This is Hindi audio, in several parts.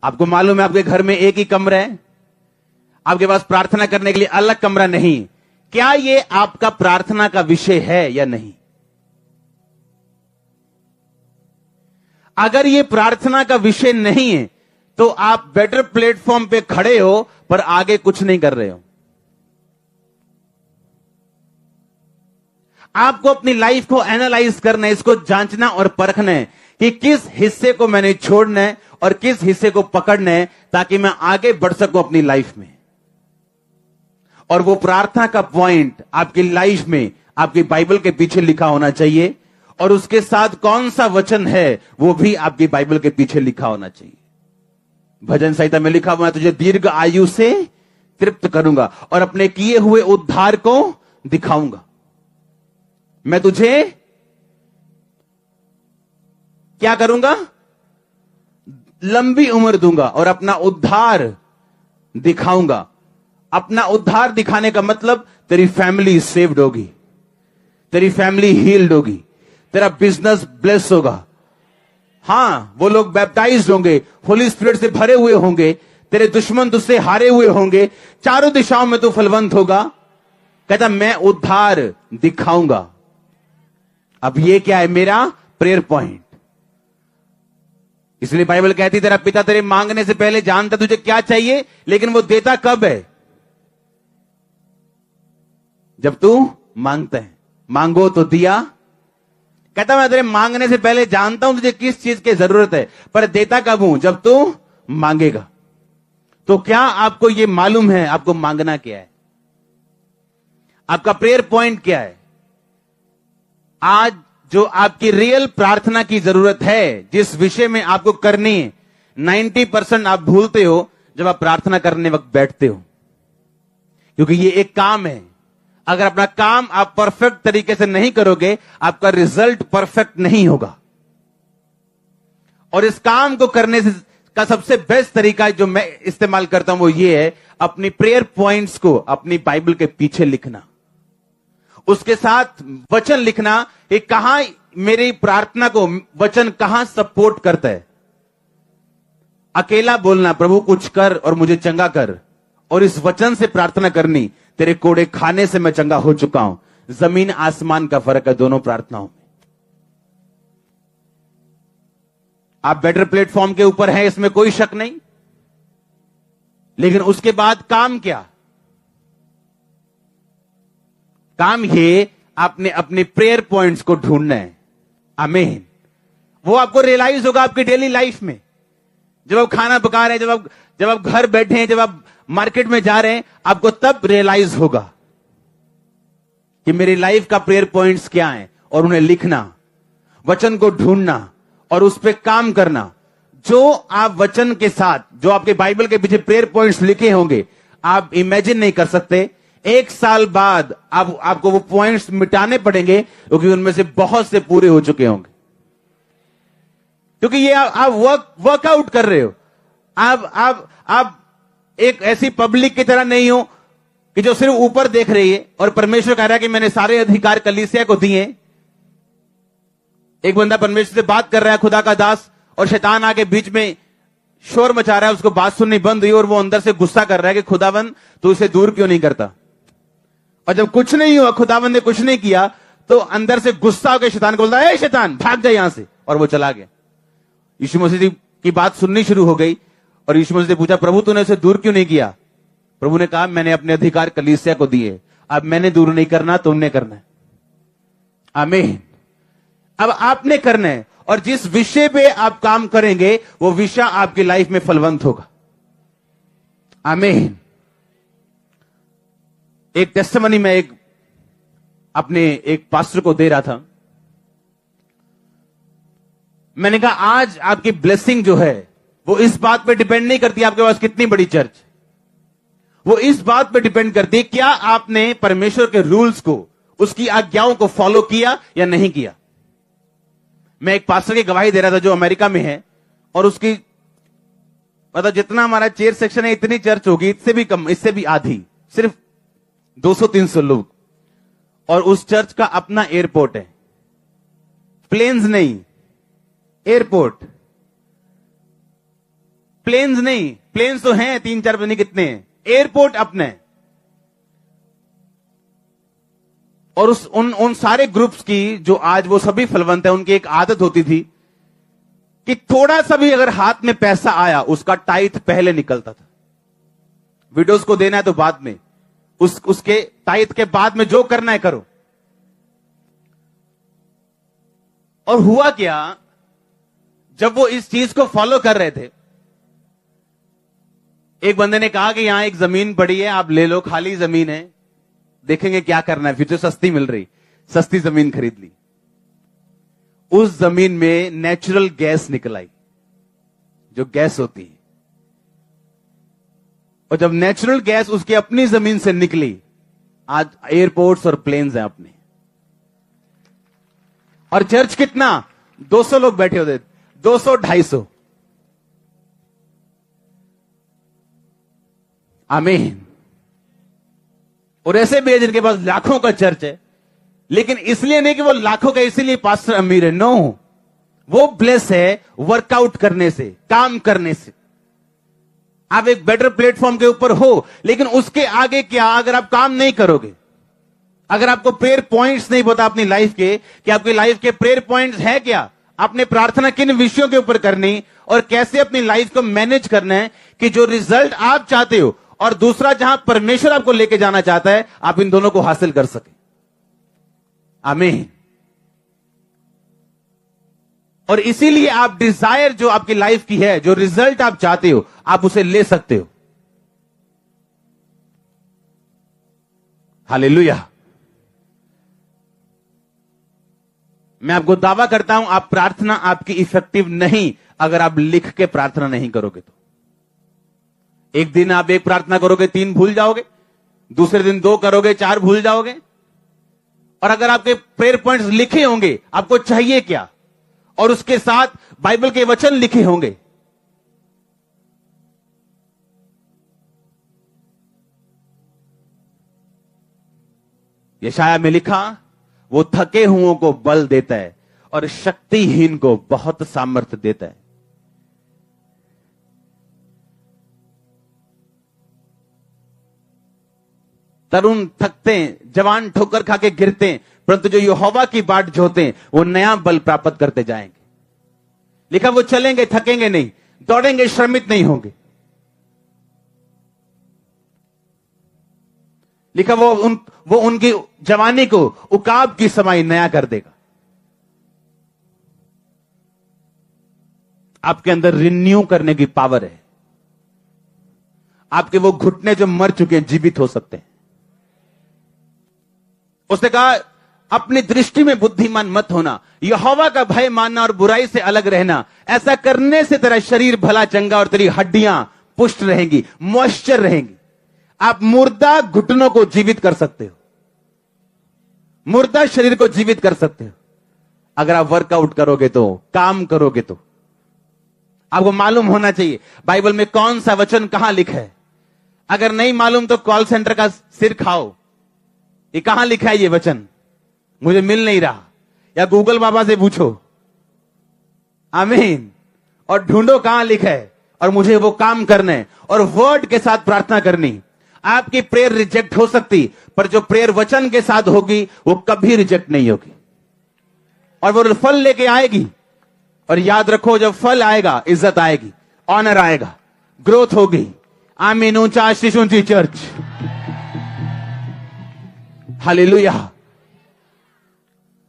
आपको मालूम है आपके घर में एक ही कमरा है, आपके पास प्रार्थना करने के लिए अलग कमरा नहीं। क्या ये आपका प्रार्थना का विषय है या नहीं? अगर ये प्रार्थना का विषय नहीं है तो आप बेटर प्लेटफॉर्म पे खड़े हो पर आगे कुछ नहीं कर रहे हो। आपको अपनी लाइफ को एनालाइज करना है, इसको जांचना और परखना है कि किस हिस्से को मैंने छोड़ना है और किस हिस्से को पकड़ना है ताकि मैं आगे बढ़ सकूं अपनी लाइफ में। और वो प्रार्थना का पॉइंट आपकी लाइफ में आपकी बाइबल के पीछे लिखा होना चाहिए, और उसके साथ कौन सा वचन है वो भी आपकी बाइबल के पीछे लिखा होना चाहिए। भजन संहिता में लिखा हुआ है, तुझे दीर्घ आयु से तृप्त करूंगा और अपने किए हुए उद्धार को दिखाऊंगा। मैं तुझे क्या करूंगा? लंबी उम्र दूंगा और अपना उद्धार दिखाऊंगा। अपना उद्धार दिखाने का मतलब तेरी फैमिली सेव्ड होगी, तेरी फैमिली हील्ड होगी, तेरा बिजनेस ब्लेस होगा। हां, वो लोग बैप्टाइज्ड होंगे, होली स्पिरिट से भरे हुए होंगे, तेरे दुश्मन तुझसे हारे हुए होंगे, चारों दिशाओं में तू फलवंत होगा। कहता मैं उद्धार दिखाऊंगा। अब ये क्या है? मेरा प्रेयर पॉइंट। इसलिए बाइबल कहती तेरा पिता तेरे मांगने से पहले जानता तुझे क्या चाहिए, लेकिन वो देता कब है? जब तू मांगता है। मांगो तो दिया। कहता मैं तेरे मांगने से पहले जानता हूं तुझे किस चीज की जरूरत है, पर देता कब हूं? जब तू मांगेगा। तो क्या आपको यह मालूम है आपको मांगना क्या है? आपका प्रेयर पॉइंट क्या है? आज जो आपकी रियल प्रार्थना की जरूरत है, जिस विषय में आपको करनी है, 90% आप भूलते हो जब आप प्रार्थना करने वक्त बैठते हो, क्योंकि ये एक काम है। अगर अपना काम आप परफेक्ट तरीके से नहीं करोगे, आपका रिजल्ट परफेक्ट नहीं होगा। और इस काम को करने से का सबसे बेस्ट तरीका जो मैं इस्तेमाल करता हूं वो ये है, अपनी प्रेयर पॉइंट्स को अपनी बाइबल के पीछे लिखना, उसके साथ वचन लिखना कि कहां मेरी प्रार्थना को वचन कहां सपोर्ट करता है। अकेला बोलना प्रभु कुछ कर और मुझे चंगा कर, और इस वचन से प्रार्थना करनी तेरे कोड़े खाने से मैं चंगा हो चुका हूं। जमीन आसमान का फर्क है दोनों प्रार्थनाओं में। आप बेटर प्लेटफॉर्म के ऊपर हैं, इसमें कोई शक नहीं, लेकिन उसके बाद काम क्या? काम ये आपने अपने प्रेयर पॉइंट्स को ढूंढना है। आमीन। वो आपको रियलाइज होगा आपकी डेली लाइफ में, जब आप खाना पका रहे हैं, जब आप घर बैठे हैं, जब आप मार्केट में जा रहे हैं, आपको तब रियलाइज होगा कि मेरी लाइफ का प्रेयर पॉइंट्स क्या हैं, और उन्हें लिखना, वचन को ढूंढना और उस पर काम करना। जो आप वचन के साथ, जो आपके बाइबल के पीछे प्रेयर पॉइंट्स लिखे होंगे, आप इमेजिन नहीं कर सकते 1 साल बाद आपको वो पॉइंट्स मिटाने पड़ेंगे, क्योंकि उनमें से बहुत से पूरे हो चुके होंगे। क्योंकि ये आप वर्कआउट कर रहे हो। आप एक ऐसी पब्लिक की तरह नहीं हो कि जो सिर्फ ऊपर देख रही है और परमेश्वर कह रहा है कि मैंने सारे अधिकार कलीसिया को दिए। एक बंदा परमेश्वर से बात कर रहा है, खुदा का दास, और शैतान आके बीच में शोर मचा रहा है, उसको बात सुननी बंद हुई और वो अंदर से गुस्सा कर रहा है कि खुदावन तू इसे दूर क्यों नहीं करता। और जब कुछ नहीं हुआ, खुदावन ने कुछ नहीं किया, तो अंदर से गुस्सा होकर शैतान को बोलता है, शैतान भाग जा यहां से, और वो चला गया। यीशु मसीह की बात सुननी शुरू हो गई और यीशु मसीह ने पूछा, प्रभु तूने उसे दूर क्यों नहीं किया? प्रभु ने कहा, मैंने अपने अधिकार कलीसिया को दिए, अब मैंने दूर नहीं करना, तुमने करना है। आमीन। अब आपने करना है, और जिस विषय पे आप काम करेंगे वो विषय आपकी लाइफ में फलवंत होगा। आमीन। एक टेस्टिमनी में अपने एक पास्टर को दे रहा था। मैंने कहा आज आपकी ब्लेसिंग जो है वो इस बात पे डिपेंड नहीं करती आपके पास कितनी बड़ी चर्च, वो इस बात पे डिपेंड करती है क्या आपने परमेश्वर के रूल्स को, उसकी आज्ञाओं को फॉलो किया या नहीं किया। मैं एक पास्टर की गवाही दे रहा था जो अमेरिका में है, और उसकी मतलब जितना हमारा चेयर सेक्शन है इतनी चर्च होगी, इससे भी कम, इससे भी आधी, सिर्फ 200-300 लोग, और उस चर्च का अपना एयरपोर्ट है, प्लेन्स नहीं, एयरपोर्ट। प्लेन्स नहीं, प्लेन्स तो हैं 3-4 पता नहीं कितने हैं, एयरपोर्ट अपने। और उन सारे ग्रुप्स की जो आज वो सभी फलवंत है, उनकी एक आदत होती थी कि थोड़ा सा भी अगर हाथ में पैसा आया उसका टाइथ पहले निकलता था। विडोज को देना है तो बाद में, उसके टाइथ के बाद में जो करना है करो। और हुआ क्या, जब वो इस चीज को फॉलो कर रहे थे, एक बंदे ने कहा कि यहां एक जमीन पड़ी है, आप ले लो, खाली जमीन है, देखेंगे क्या करना है, फिर तो सस्ती मिल रही, सस्ती जमीन खरीद ली। उस जमीन में नेचुरल गैस निकल आई, जो गैस होती है। और जब नेचुरल गैस उसकी अपनी जमीन से निकली, आज एयरपोर्ट्स और प्लेन्स हैं अपने। और चर्च कितना, 200 लोग बैठे होते, 200-250। आमीन। और ऐसे भी है जिनके पास लाखों का चर्च है, लेकिन इसलिए नहीं कि वो लाखों का इसीलिए पास्टर अमीर है, नो, वो ब्लेस है वर्कआउट करने से, काम करने से। आप एक बेटर प्लेटफॉर्म के ऊपर हो, लेकिन उसके आगे क्या, अगर आप काम नहीं करोगे, अगर आपको प्रेयर पॉइंट्स नहीं पता अपनी लाइफ के, कि आपकी लाइफ के प्रेयर पॉइंट्स है क्या, आपने प्रार्थना किन विषयों के ऊपर करनी और कैसे अपनी लाइफ को मैनेज करना है कि जो रिजल्ट आप चाहते हो और दूसरा जहां परमेश्वर आपको लेके जाना चाहता है, आप इन दोनों को हासिल कर सके। आमीन। और इसीलिए आप डिजायर जो आपकी लाइफ की है, जो रिजल्ट आप चाहते हो, आप उसे ले सकते हो। हालेलुया। मैं आपको दावा करता हूं, आप प्रार्थना आपकी इफेक्टिव नहीं अगर आप लिख के प्रार्थना नहीं करोगे तो। एक दिन आप एक प्रार्थना करोगे, 3 भूल जाओगे, दूसरे दिन 2 करोगे, 4 भूल जाओगे। और अगर आपके प्रेयर पॉइंट्स लिखे होंगे, आपको चाहिए क्या, और उसके साथ बाइबल के वचन लिखे होंगे, यशाया में लिखा, वो थके हुओं को बल देता है और शक्तिहीन को बहुत सामर्थ्य देता है। तरुण थकते हैं, जवान ठोकर खा के गिरते हैं, परंतु जो यहोवा की बाट जोते हैं वो नया बल प्राप्त करते जाएंगे। लिखा, वो चलेंगे थकेंगे नहीं, दौड़ेंगे श्रमित नहीं होंगे। लिखा, वो उनकी जवानी को उकाब की समाई नया कर देगा। आपके अंदर रिन्यू करने की पावर है। आपके वो घुटने जो मर चुके हैं जीवित हो सकते हैं। उसने कहा, अपनी दृष्टि में बुद्धिमान मत होना, यहोवा का भय मानना और बुराई से अलग रहना। ऐसा करने से तेरा शरीर भला चंगा और तेरी हड्डियां पुष्ट रहेंगी, मॉइस्चर रहेंगी। आप मुर्दा घुटनों को जीवित कर सकते हो, मुर्दा शरीर को जीवित कर सकते हो अगर आप वर्कआउट करोगे तो, काम करोगे तो। आपको मालूम होना चाहिए बाइबल में कौन सा वचन कहां लिखा है। अगर नहीं मालूम तो कॉल सेंटर का सिर खाओ, ये कहां लिखा है ये वचन, मुझे मिल नहीं रहा, या गूगल बाबा से पूछो। आमीन। और ढूंढो कहां लिखा है, और मुझे वो काम करना है और वर्ड के साथ प्रार्थना करनी। आपकी प्रेयर रिजेक्ट हो सकती, पर जो प्रेयर वचन के साथ होगी वो कभी रिजेक्ट नहीं होगी, और वो फल लेके आएगी। और याद रखो, जब फल आएगा इज्जत आएगी, ऑनर आएगा, ग्रोथ होगी। आमीन। ऊंचा आशीष, ऊंची चर्च। हालेलुया।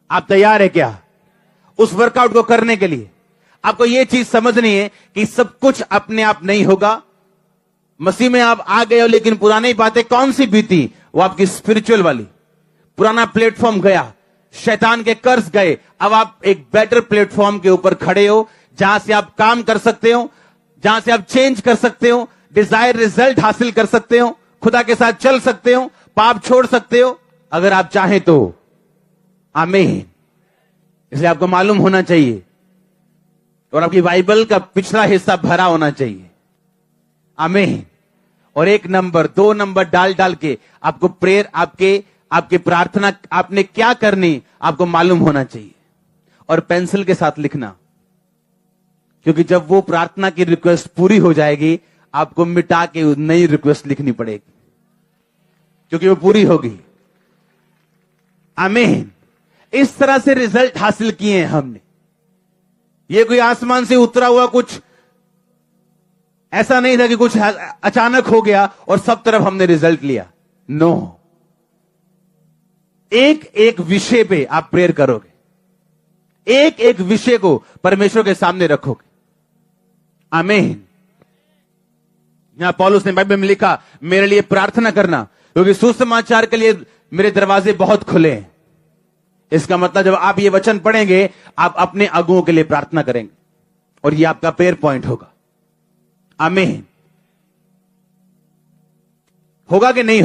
आप तैयार है क्या उस वर्कआउट को करने के लिए? आपको यह चीज समझनी है कि सब कुछ अपने आप नहीं होगा। मसीह में आप आ गए हो, लेकिन पुरानी बातें कौन सी बीती, वो आपकी स्पिरिचुअल वाली। पुराना प्लेटफॉर्म गया, शैतान के कर्ज गए, अब आप एक बेटर प्लेटफॉर्म के ऊपर खड़े हो, जहां से आप काम कर सकते हो, जहां से आप चेंज कर सकते हो, डिजायर रिजल्ट हासिल कर सकते हो, खुदा के साथ चल सकते हो, पाप छोड़ सकते हो अगर आप चाहें तो। आमीन। इसलिए आपको मालूम होना चाहिए, और आपकी बाइबल का पिछला हिस्सा भरा होना चाहिए। आमीन। और 1 नंबर 2 नंबर डाल डाल के आपको प्रेयर, आपके प्रार्थना आपने क्या करनी आपको मालूम होना चाहिए। और पेंसिल के साथ लिखना, क्योंकि जब वो प्रार्थना की रिक्वेस्ट पूरी हो जाएगी, आपको मिटा के नई रिक्वेस्ट लिखनी पड़ेगी, क्योंकि वो पूरी होगी। आमीन। इस तरह से रिजल्ट हासिल किए हैं हमने। ये कोई आसमान से उतरा हुआ कुछ ऐसा नहीं था कि कुछ अचानक हो गया और सब तरफ हमने रिजल्ट लिया। नो, एक एक विषय पे आप प्रेयर करोगे, एक एक विषय को परमेश्वर के सामने रखोगे। आमीन। यहां पौलुस ने बाइबल में लिखा, मेरे लिए प्रार्थना करना, क्योंकि सुसमाचार के लिए मेरे दरवाजे बहुत खुले हैं। इसका मतलब जब आप ये वचन पढ़ेंगे, आप अपने अगुओं के लिए प्रार्थना करेंगे और ये आपका प्रेयर पॉइंट होगा। आमीन। होगा कि नहीं?